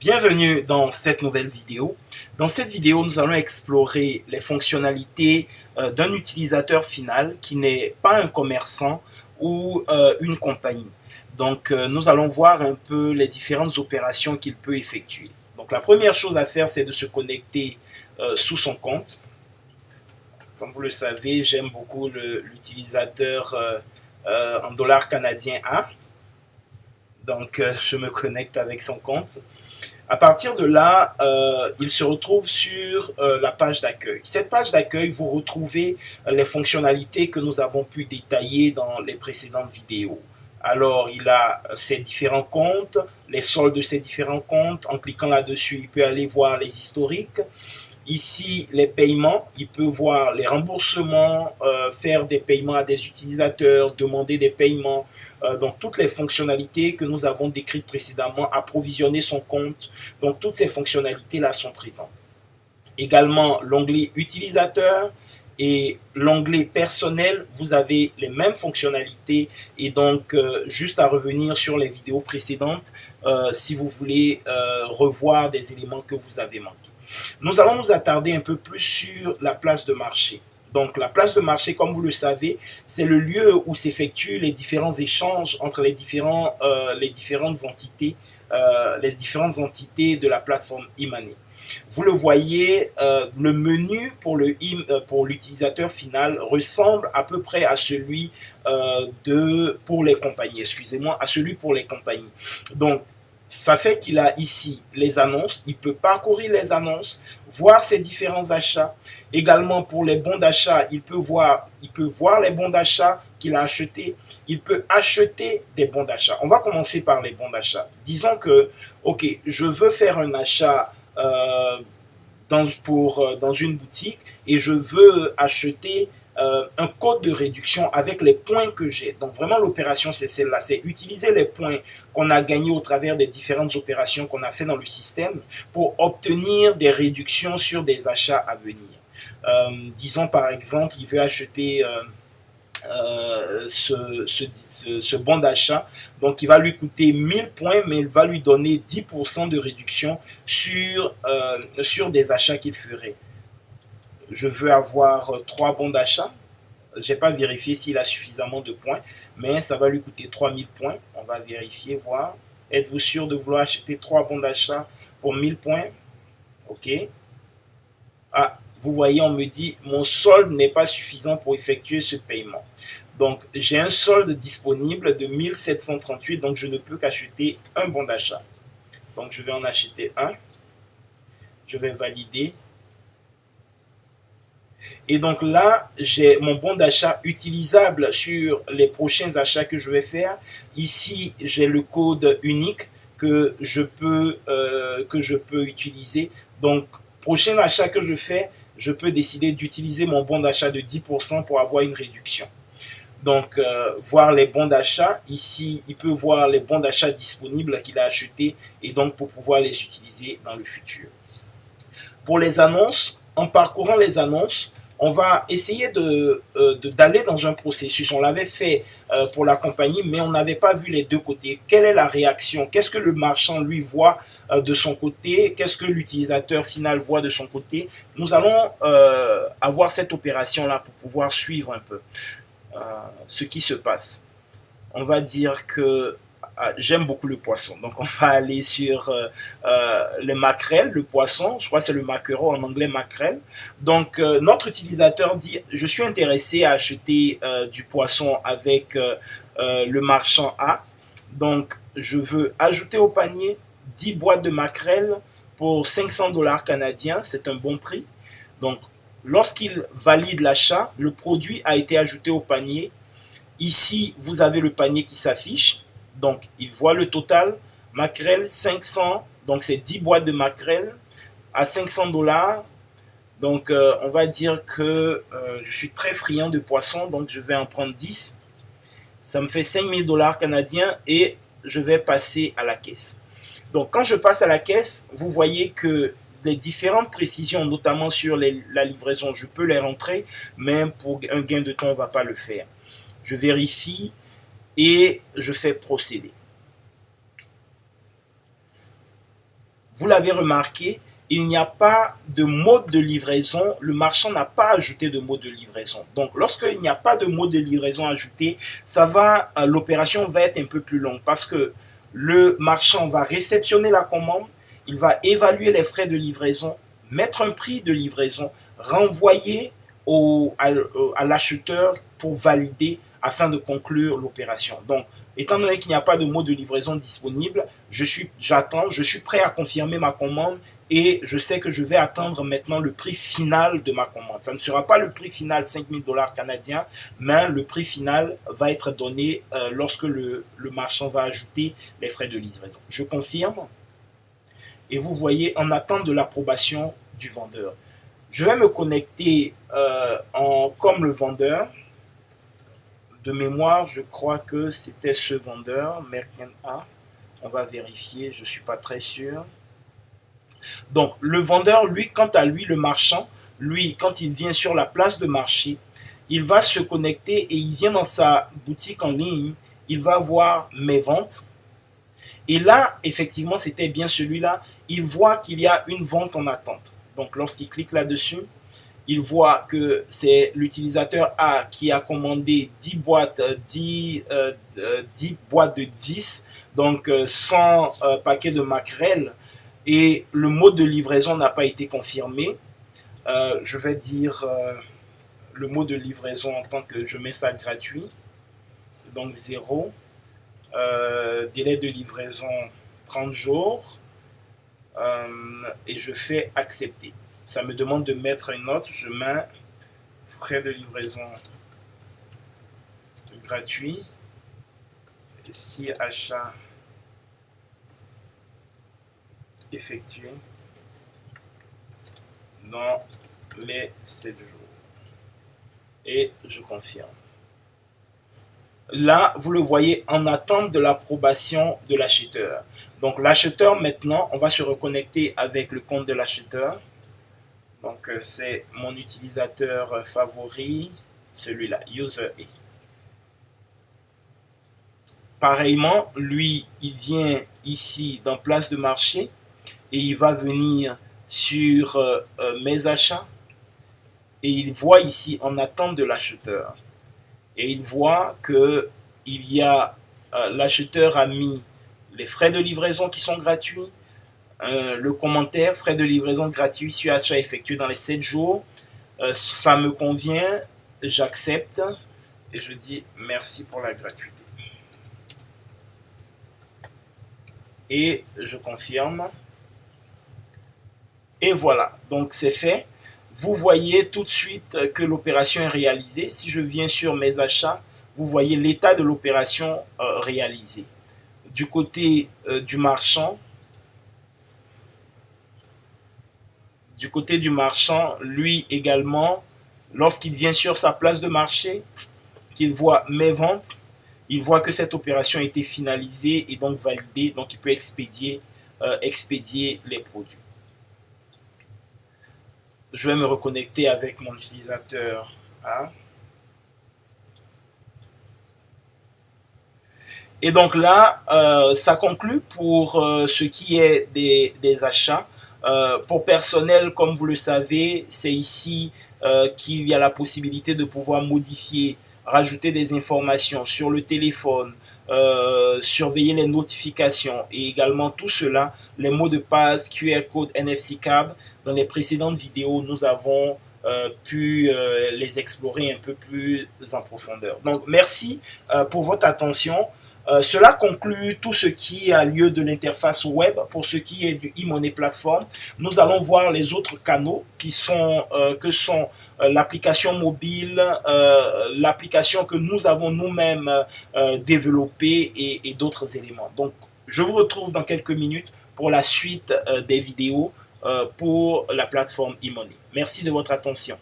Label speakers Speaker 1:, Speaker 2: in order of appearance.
Speaker 1: Bienvenue dans cette nouvelle vidéo. Dans cette vidéo, nous allons explorer les fonctionnalités d'un utilisateur final qui n'est pas un commerçant ou une compagnie. Donc, nous allons voir un peu les différentes opérations qu'il peut effectuer. Donc, la première chose à faire, c'est de se connecter sous son compte. Comme vous le savez, j'aime beaucoup l'utilisateur en dollars canadiens A. Donc, je me connecte avec son compte. À partir de là, il se retrouve sur la page d'accueil. Cette page d'accueil, vous retrouvez les fonctionnalités que nous avons pu détailler dans les précédentes vidéos. Alors, il a ses différents comptes, les soldes de ses différents comptes. En cliquant là-dessus, il peut aller voir les historiques. Ici, les paiements, il peut voir les remboursements, faire des paiements à des utilisateurs, demander des paiements. Donc, toutes les fonctionnalités que nous avons décrites précédemment, approvisionner son compte. Donc, toutes ces fonctionnalités-là sont présentes. Également, l'onglet utilisateur et l'onglet personnel, vous avez les mêmes fonctionnalités et donc juste à revenir sur les vidéos précédentes si vous voulez revoir des éléments que vous avez manqués. Nous allons nous attarder un peu plus sur la place de marché. Donc, la place de marché, comme vous le savez, c'est le lieu où s'effectuent les différents échanges entre les différentes entités de la plateforme e-money. Vous le voyez, le menu pour l'utilisateur final ressemble à peu près à celui pour les compagnies. Excusez-moi, à celui pour les compagnies. Donc, ça fait qu'il a ici les annonces, il peut parcourir les annonces, voir ses différents achats. Également pour les bons d'achat, il peut voir les bons d'achat qu'il a achetés. Il peut acheter des bons d'achat. On va commencer par les bons d'achat. Disons que, ok, je veux faire un achat dans une boutique et je veux acheter un code de réduction avec les points que j'ai. Donc vraiment l'opération c'est celle-là, c'est utiliser les points qu'on a gagnés au travers des différentes opérations qu'on a fait dans le système pour obtenir des réductions sur des achats à venir. Disons par exemple, il veut acheter ce bon d'achat, donc il va lui coûter 1000 points, mais il va lui donner 10% de réduction sur des achats qu'il ferait. Je veux avoir 3 bons d'achat. Je n'ai pas vérifié s'il a suffisamment de points, mais ça va lui coûter 3000 points. On va vérifier, voir. Êtes-vous sûr de vouloir acheter 3 bons d'achat pour 1000 points? Ok. Ah, vous voyez, on me dit, mon solde n'est pas suffisant pour effectuer ce paiement. Donc, j'ai un solde disponible de 1738, donc je ne peux qu'acheter un bon d'achat. Donc, je vais en acheter un. Je vais valider. Et donc là, j'ai mon bon d'achat utilisable sur les prochains achats que je vais faire. Ici, j'ai le code unique que je peux utiliser. Donc, prochain achat que je fais, je peux décider d'utiliser mon bon d'achat de 10% pour avoir une réduction. Donc, voir les bons d'achat. Ici, il peut voir les bons d'achat disponibles qu'il a achetés et donc pour pouvoir les utiliser dans le futur. Pour les annonces, en parcourant les annonces, on va essayer d'aller dans un processus. On l'avait fait pour la compagnie, mais on n'avait pas vu les deux côtés. Quelle est la réaction? Qu'est-ce que le marchand, lui, voit de son côté? Qu'est-ce que l'utilisateur final voit de son côté? Nous allons avoir cette opération-là pour pouvoir suivre un peu ce qui se passe. On va dire que j'aime beaucoup le poisson, donc on va aller sur les maquerelles, le poisson, je crois que c'est le maquereau en anglais maquerelle. Donc notre utilisateur dit je suis intéressé à acheter du poisson avec le marchand A, donc je veux ajouter au panier 10 boîtes de maquerelle pour 500 dollars canadiens, c'est un bon prix. Donc lorsqu'il valide l'achat, le produit a été ajouté au panier. Ici vous avez le panier qui s'affiche. Donc, il voit le total, maquerelle 500, donc c'est 10 boîtes de maquerelle à 500 dollars. Donc, on va dire que je suis très friand de poisson, donc je vais en prendre 10. Ça me fait 5000 dollars canadiens et je vais passer à la caisse. Donc, quand je passe à la caisse, vous voyez que les différentes précisions, notamment sur la livraison, je peux les rentrer, mais pour un gain de temps, on ne va pas le faire. Je vérifie et je fais procéder. vous l'avez remarqué, il n'y a pas de mode de livraison, le marchand n'a pas ajouté de mode de livraison. Donc, lorsqu'il n'y a pas de mode de livraison ajouté, l'opération va être un peu plus longue parce que le marchand va réceptionner la commande, il va évaluer les frais de livraison, mettre un prix de livraison, renvoyer à l'acheteur pour valider afin de conclure l'opération. Donc, étant donné qu'il n'y a pas de mode de livraison disponible, j'attends, je suis prêt à confirmer ma commande et je sais que je vais attendre maintenant le prix final de ma commande. Ça ne sera pas le prix final 5000 dollars canadiens, mais le prix final va être donné lorsque le marchand va ajouter les frais de livraison. Je confirme et vous voyez en attente de l'approbation du vendeur. Je vais me connecter comme le vendeur. De mémoire, je crois que c'était ce vendeur, Merken A. On va vérifier, je ne suis pas très sûr. Donc, le vendeur, lui, quant à lui, le marchand, lui, quand il vient sur la place de marché, il va se connecter et il vient dans sa boutique en ligne, il va voir mes ventes. Et là, effectivement, c'était bien celui-là. Il voit qu'il y a une vente en attente. Donc, lorsqu'il clique là-dessus, il voit que c'est l'utilisateur A qui a commandé 10 boîtes, 10 boîtes de 10, donc 100 paquets de maquerelles, et le mode de livraison n'a pas été confirmé. Je vais dire le mode de livraison en tant que je mets ça gratuit, donc 0. Délai de livraison 30 jours, et je fais accepter. Ça me demande de mettre une note, je mets frais de livraison gratuit, si achat effectué dans les 7 jours. Et je confirme. Là, vous le voyez en attente de l'approbation de l'acheteur. Donc l'acheteur, maintenant, on va se reconnecter avec le compte de l'acheteur. Donc, c'est mon utilisateur favori, celui-là, user A. Pareillement, lui, il vient ici dans place de marché et il va venir sur mes achats et il voit ici en attente de l'acheteur. Et il voit que l'acheteur a mis les frais de livraison qui sont gratuits, le commentaire, frais de livraison gratuits sur achat effectué dans les 7 jours. Ça me convient, j'accepte et je dis merci pour la gratuité. Et je confirme. Et voilà, donc c'est fait. Vous voyez tout de suite que l'opération est réalisée. Si je viens sur mes achats, vous voyez l'état de l'opération réalisée. Du côté du marchand, lui également, lorsqu'il vient sur sa place de marché, qu'il voit mes ventes, il voit que cette opération a été finalisée et donc validée, donc il peut expédier les produits. Je vais me reconnecter avec mon utilisateur A. Et donc là, ça conclut pour ce qui est des achats. Pour personnel, comme vous le savez, c'est ici qu'il y a la possibilité de pouvoir modifier, rajouter des informations sur le téléphone, surveiller les notifications et également tout cela, les mots de passe, QR code, NFC card. Dans les précédentes vidéos, nous avons pu les explorer un peu plus en profondeur. Donc, merci pour votre attention. Cela conclut tout ce qui a lieu de l'interface web. Pour ce qui est du e-money platform, nous allons voir les autres canaux qui sont l'application mobile, l'application que nous avons nous-mêmes développée et d'autres éléments. Donc, je vous retrouve dans quelques minutes pour la suite des vidéos pour la plateforme e-money. Merci de votre attention.